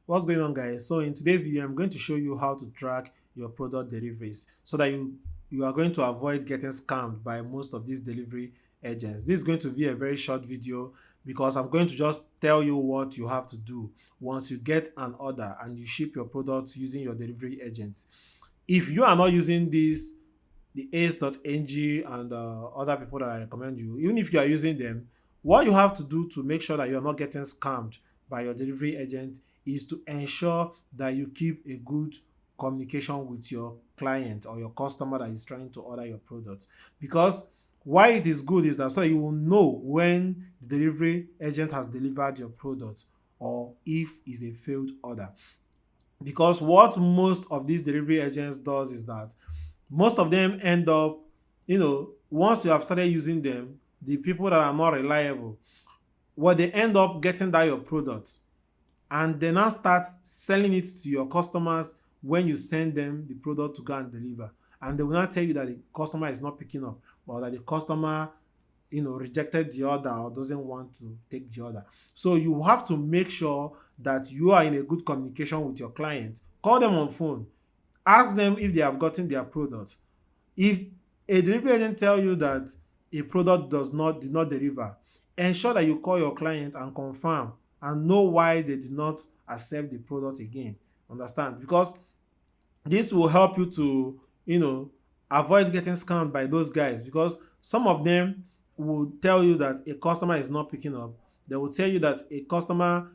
What's going on, guys? So in today's video, I'm going to show you how to track your product deliveries so that you are going to avoid getting scammed by most of these delivery agents. This is going to be a very short video because I'm going to just tell you what you have to do once you get an order and you ship your product using your delivery agents. If you are not using this, the ace.ng and other people that I recommend you, even if you are using them, what you have to do to make sure that you're not getting scammed by your delivery agent is to ensure that you keep a good communication with your client or your customer that is trying to order your product. Because why it is good is that so you will know when the delivery agent has delivered your product or if it's a failed order. Because what most of these delivery agents does is that most of them end up, once you have started using them, the people that are not reliable, well, they end up getting that your product and they now start selling it to your customers when you send them the product to go and deliver. And they will not tell you that the customer is not picking up or that the customer rejected the order or doesn't want to take the order. So you have to make sure that you are in a good communication with your client. Call them on phone, ask them if they have gotten their product. If a delivery agent tell you that a product did not deliver, ensure that you call your client and confirm and know why they did not accept the product again. Understand? Because this will help you to, avoid getting scammed by those guys, because some of them will tell you that a customer is not picking up. They will tell you that a customer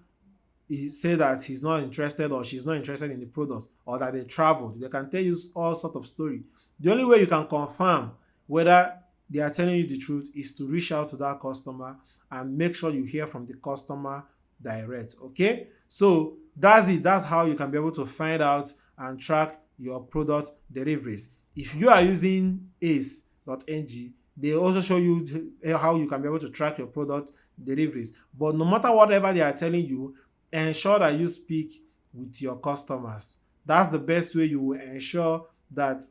he say that he's not interested or she's not interested in the product, or that they traveled. They can tell you all sort of story. The only way you can confirm whether they are telling you the truth is to reach out to that customer and make sure you hear from the customer direct. Okay, so that's it. That's how you can be able to find out and track your product deliveries. If you are using ace.ng, they also show you how you can be able to track your product deliveries. But no matter whatever they are telling you, ensure that you speak with your customers. That's the best way you will ensure that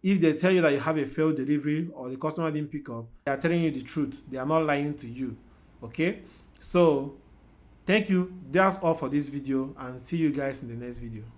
if they tell you that you have a failed delivery or the customer didn't pick up, they are telling you the truth. They are not lying to you. Okay? So thank you. That's all for this video, and see you guys in the next video.